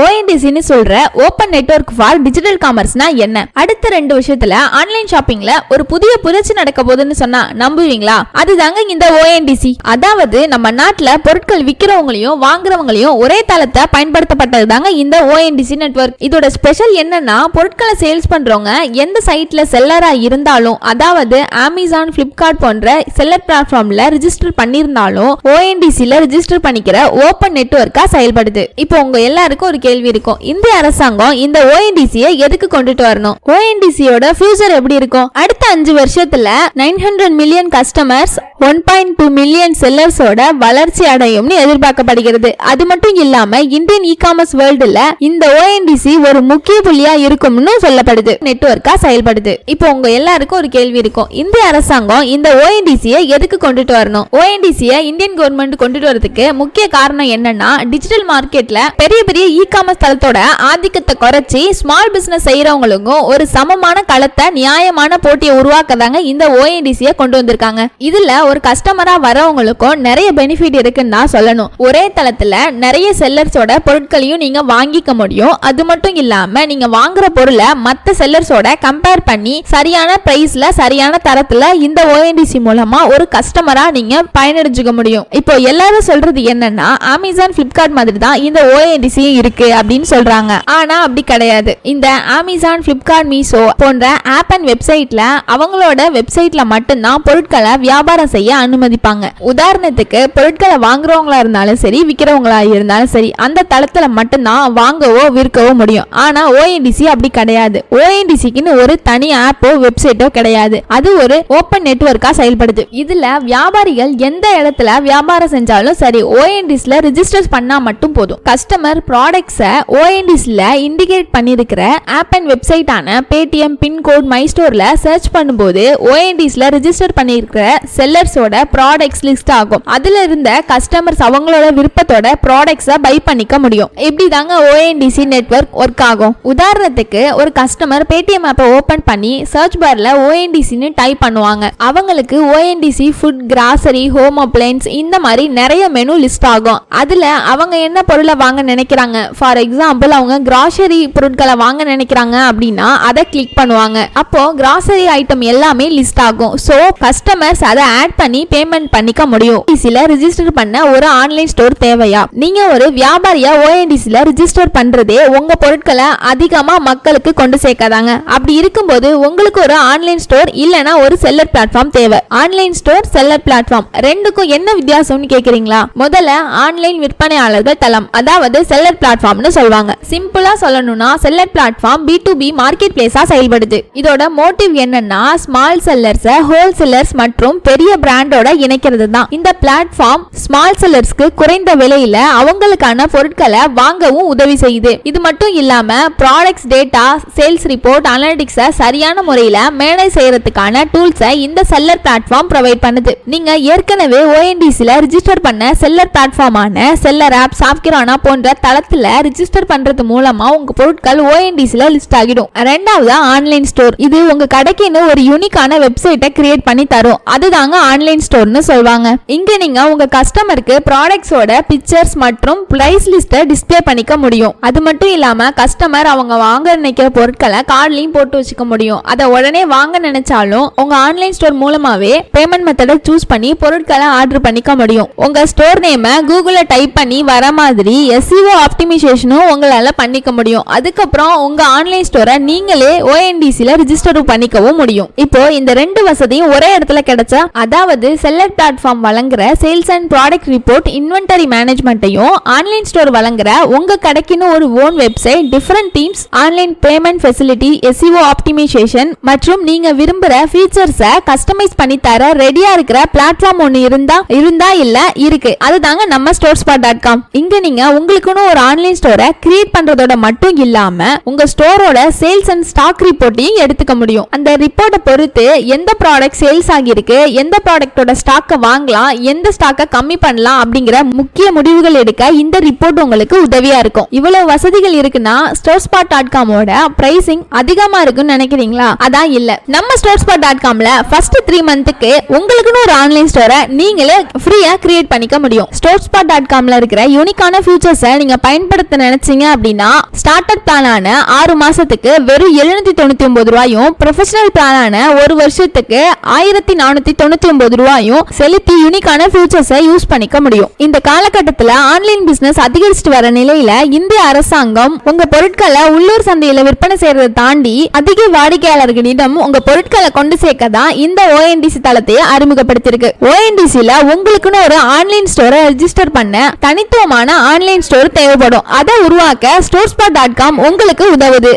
ஓஎன்டிசின்னு சொல்ற open network for digital காமர்ஸ்னா என்ன? அடுத்த 2 வருஷத்துல ஆன்லைன் ஷாப்பிங்ல ஒரு புதிய புரட்சி நடக்க போகுதுன்னு சொன்னா நம்புவீங்களா? அதுதாங்க இந்த ஓஎன்டிசி. அதாவது நம்ம நாட்டுல பொருட்கள் விக்கிறவங்களையும் வாங்குறவங்களையும் ஒரே தளத்தை பயன்படுத்தப்பட்டது தாங்க இந்த ஓஎன்டிசி நெட்வொர்க். இதோட ஸ்பெஷல் என்னன்னா, பொருட்களை சேல்ஸ் பண்றவங்க எந்த சைட்ல செல்லரா இருந்தாலும், அதாவது அமேசான், பிளிப்கார்ட் போன்ற செல்லர் பிளாட்ஃபார்ம்ல ரிஜிஸ்டர் பண்ணிருந்தாலும் ஓஎன்டிசில ரிஜிஸ்டர் பண்ணிக்கிற ஓபன் நெட்வொர்க்கா செயல்படுது. இப்போ உங்க எல்லாருக்கும் ஒரு கேள்வி இருக்கும், இந்திய அரசாங்கம் இந்த ஓஎன்டிசியை எதுக்கு கொண்டுட்டு வரணும்? ஓஎன்டிசியோட ஃபியூச்சர் எப்படி இருக்கும்? அடுத்த 5 வருஷத்துல 900 மில்லியன் கஸ்டமர்ஸ், 1.2 மில்லியன் செல்லர்ஸோட வளர்ச்சி அடையும்னு எதிர்பார்க்கப்படுகிறது. அது மட்டும் இல்லாம இந்தியன் இ-காமர்ஸ் வேர்ல்டுல இந்த ஓஎன்டிசி ஒரு முக்கிய புள்ளியா இருக்கும்னு சொல்லப்படுது. நெட்வொர்க்கா செயல்படுது. இப்போ உங்க எல்லாருக்கும் ஒரு கேள்வி இருக்கும், இந்திய அரசாங்கம் இந்த ஓஎன்டிசியை எதுக்கு கொண்டுட்டு வரணும்? ஓஎன்டிசியை இந்தியன் கவர்மெண்ட் கொண்டுட்டு வரதுக்கு முக்கிய காரணம் என்னன்னா, டிஜிட்டல் மார்க்கெட்ல பெரிய பெரிய இ-காமர்ஸ் தளத்தோட ஆதிக்கத்தை குறைச்சி ஸ்மால் பிசினஸ் செய்யறவங்களுக்கும் ஒரு சமமான களத்தை, நியாயமான போட்டியை உருவாக்கதாங்க இந்த ஓஎன்டிசியை கொண்டு வந்திருக்காங்க. இதுல ஒரு கஸ்டமரா வரவங்களுக்கும் நிறைய பெனிஃபிட் இருக்குன்னு தான் சொல்லணும். ஒரே தளத்துல நிறைய செல்லர்ஸோட பொருட்களையும் நீங்க வாங்கிக்க முடியும். அது மட்டும் இல்லாம நீங்க வாங்குற பொருளை மத்த செல்லர்ஸோட கம்பேர் பண்ணி சரியான பிரைஸ்ல, சரியான தரத்துல இந்த ஓஎன்டிசி மூலமா ஒரு கஸ்டமரா நீங்க பயனடைஞ்சுக்க முடியும். இப்போ எல்லாரும் சொல்றது என்னன்னா, அமேசான், பிளிப்கார்ட் மாதிரி தான் இந்த ஓஎன்டிசி இருக்கு அப்படின்னு சொல்றாங்க. ஆனா அப்படி கிடையாது. இந்த அமேசான், பிளிப்கார்ட், மீஷோ போன்ற ஆப் அண்ட் வெப்சைட்ல அவங்களோட வெப்சைட்ல மட்டும்தான் பொருட்களை வியாபாரம் செய்ய அனுமதிப்பாங்க. உதாரணத்துக்கு, பொருட்களை வாங்குறவங்களா இருந்தாலும் சரி, விற்கிறவங்களா இருந்தாலும் சரி, அந்த தளத்துல மட்டும்தான் வாங்கவோ விற்கவோ முடியும். ஆனா ஓஎன்டிசி அப்படி கிடையாது. ஓஎன்டிசிக்குன்னு ஒரு தனி ஆப்போ வெப்சைட்டோ கிடையாது. அது ஒரு ஓபன் நெட்வொர்க்கா செயல்படுது. இதுல வியாபாரிகள் எந்த இடத்துல வியாபாரம் செஞ்சாலும் சரி, ஓஎன்டிசில ரிஜிஸ்டர் பண்ணா மட்டும் போதும். கஸ்டமர் ப்ராடக்ட்ஸை ஓஎன்டிசில இண்டிகேட் பண்ணிருக்கிற ஆப் அண்ட் வெப்சைட்டான பேடிஎம், பின்கோட், மை ஸ்டோர்ல சர்ச் பண்ணும்போது ஓஎன்டிசில ரிஜிஸ்டர் பண்ணிருக்கிற செல்லர்ஸோட ப்ராடக்ட்ஸ் லிஸ்ட் ஆகும். அதுல இருந்த கஸ்டமர்ஸ் அவங்களோட விருப்பத்தோட ப்ராடக்ட்ஸை பை பண்ணிக்க முடியும். இப்படி தாங்க ஓஎன்டிசி நெட்வொர்க் ஒர்க் ஆகும். உதாரணத்துக்கு, ஒரு கஸ்டமர் பேடிஎம் ஆப்பை ஓபன் பண்ணி சர்ச் பார்ல ஓஎன்டிசின்னு டைப் பண்ணுவாங்க. அவங்களுக்கு ONDC food, grocery, home appliances இந்த மாதிரி நிறைய மெனு லிஸ்ட் ஆகும். அதுல அவங்க என்ன பொருளை வாங்க நினைக்கிறாங்க, ஃபார் எக்ஸாம்பிள் அவங்க கிராசரி பொருட்களை வாங்க நினைக்கிறாங்க அப்படின்னா அதை கிளிக் பண்ணுவாங்க. அப்போ கிராசரி ஐட்டம் எல்லாமே லிஸ்ட் ஆகும். சோ கஸ்டமர்ஸ் அதை ஆட் பண்ணி பேமெண்ட் பண்ணிக்க முடியும். ஓஎன்டிசில ரிஜிஸ்டர் பண்ண ஒரு ஆன்லைன் ஸ்டோர் தேவையா? நீங்க ஒரு வியாபாரியா ஓஎன்டிசில ரிஜிஸ்டர் பண்றதே உங்க பொருட்களை அதிகமா மக்களுக்கு கொண்டு சேர்க்காதாங்க. அப்படி இருக்கும்போது உங்களுக்கு ஒரு ஆன்லைன் ஸ்டோர் இல்லனா ஒரு செல்லர் பிளாட்ஃபார்ம் தேவை. ஆன்லைன் ஸ்டோர், செல்லர் பிளாட்ஃபார்ம் ரெண்டுக்கும் என்ன வித்தியாசம்னு கேக்குறீங்களா? முதல்ல ஆன்லைன் விற்பனையாளர்கள் தளம், அதாவது செல்லர் பிளாட்ஃபார்ம்னு சொல்வாங்க. சிம்பிளா சொல்லணும்னா, செல்லர் பிளாட்ஃபார்ம் B2B மார்க்கெட் பிளேஸா செயல்படுது. இதோட மோட்டிவ் என்னன்னா, ஸ்மால் செல்லர்ஸ், ஹோல் செல்லர்ஸ் மற்றும் பெரிய பிராண்டோட இணைக்கிறது தான். இந்த பிளாட்ஃபார்ம் ஸ்மால் செல்லர்ஸ்க்கு குறைந்த விலையில அவங்களுக்கான பொருட்களை வாங்கவும் உதவி செய்யுது. இது மட்டும் இல்லாம ப்ராடக்ட்ஸ் டேட்டா, சேல்ஸ் ரிப்போர்ட், அனலிட்டிக்ஸை சரியான முறையில மேனேஜ் செய்யறதுக்கான டூல்ஸை இந்த செல்லர் பிளாட்ஃபார்ம் ப்ரொவைட் பண்ணுது. நீங்க ஏற்கனவே ஓஎன்டிசில ரிஜிஸ்டர் பண்ண செல்லர் பிளாட்ஃபார்மான செல்லர் ஆப், சாப்கிரானா போன்ற தளத்துல ரிஜிஸ்டர் பண்றது மூலமா உங்க பொருட்கள் ஓஎன்டிசில லிஸ்ட் ஆகிடும். ரெண்டாவது ஆன்லைன் ஸ்டோர். இது உங்க கடைக்குன்னு ஒரு யூனிக்கான வெப்சைட்டை கிரியேட் பண்ணி தரும். அதுதாங்க ஆன்லைன் ஸ்டோர்னு சொல்வாங்க. இங்க நீங்க உங்க கஸ்டமருக்கு ப்ராடக்ட்ஸோட பிக்சர்ஸ் மற்றும் பிரைஸ் லிஸ்ட்டை டிஸ்ப்ளே பண்ணிக்க முடியும். அது மட்டும் இல்லாம கஸ்டமர் அவங்க வாங்க நினைக்கிற பொருட்களை கார்ட்லயும் போட்டு வச்சுக்க முடியும். அதை உடனே வாங்க நினைச்சாலும் உங்க ஆன்லைன் ஸ்டோர் மூலமாவே பேமெண்ட் மெத்தடை சூஸ் பண்ணி பொருட்களை ஆர்டர் பண்ணிக்க முடியும். உங்க ஸ்டோர் நேமை கூகுள்ல டைப் பண்ணி வர மாதிரி SEO ஆப்டிமைசேஷனும் உங்களால பண்ணிக்க முடியும். அதுக்கப்புறம் உங்க ஆன்லைன் ஸ்டோரை நீங்களே ஓஎன்டிசில ரிஜிஸ்டர் பண்ணிக்கவும் முடியும். இப்போ இந்த 2 வசதியும் ஒரே இடத்துல கிடைச்சா, அதாவது செல்லர் பிளாட்ஃபார்ம் வழங்குற sales and product report, inventory மேனேஜ்மெண்ட்டையும், ஆன்லைன் ஸ்டோர் வழங்குற உங்க கடைக்குன்னு ஒரு own website, different teams, online payment facility, SEO optimisation மற்றும் நீங்க விரும்புற ஃபீச்சர்ஸை கஸ்டமைஸ் பண்ணி தர ரெடியா இருக்கிற பிளாட்ஃபார்ம் ஒன்னு இருந்தா இல்ல இருக்கு. அதுதாங்க நம்ம storespa.com. இங்க நீங்க உங்களுக்குன்னு ஒரு ஆன்லைன் ஸ்டோரை கிரியேட் பண்றதோட மட்டும் இல்லாம உங்க ஸ்டோரோட சேல்ஸ் அண்ட் ஸ்டாக் ரிப்போர்ட்டையும் எடுத்துக்க முடியும். அந்த ரிப்போர்ட்டை பொறுத்து எந்த ப்ராடக்ட் சேல்ஸ் ஆகிருக்கு, எந்த ப்ராடக்ட்டோட ஸ்டாக்கை வாங்கலாம், எந்த ஸ்டாக்கை கம்மி பண்ணலாம் அப்படிங்கிற முக்கிய முடிவுகள் எடுக்க இந்த ரிப்போர்ட் உங்களுக்கு உதவியா இருக்கும். இவ்வளவு வசதிகள் இருக்குன்னா storespa.comோட பிரைசிங் அதிகமா இருக்குன்னு நினைக்கிறீங்களா? அதான் இல்ல. நம்ம storespa.comல ஃபர்ஸ்ட் 3 மந்த்துக்கு உங்களுக்குன்னு ஒரு ஆன்லைன் ஸ்டோரை நீங்களே ஃப்ரீயா கிரியேட் பண்ணிக்க முடியும். storespa.comல இருக்கிற யூனிக்கான ஃபீச்சர்ஸை நீங்க பயன்படுத்த பயன்படுத்த நினைச்சீங்க அப்படின்னா ஸ்டார்டர் பிளானான 6 மாசத்துக்கு வெறும் 799 ரூபாயும், ப்ரொஃபஷனல் பிளானான 1 வருஷத்துக்கு 1499 ரூபாயும் செலுத்தி யூனிக்கான ஃபியூச்சர்ஸை யூஸ் பண்ணிக்க முடியும். இந்த காலகட்டத்தில் ஆன்லைன் பிசினஸ் அதிகரிச்சுட்டு வர நிலையில இந்திய அரசாங்கம் உங்க பொருட்களை உள்ளூர் சந்தையில விற்பனை செய்யறதை தாண்டி அதிக வாடிக்கையாளர்களிடம் உங்க பொருட்களை கொண்டு சேர்க்க தான் இந்த ONDC தளத்தை அறிமுகப்படுத்தியிருக்கு. ONDCல உங்களுக்குன்னு ஒரு ஆன்லைன் ஸ்டோரை ரெஜிஸ்டர் பண்ண தனித்துவமான ஆன்லைன் ஸ்டோர் தேவைப்படும். அதை உருவாக்க storespa.com உங்களுக்கு உதவுது.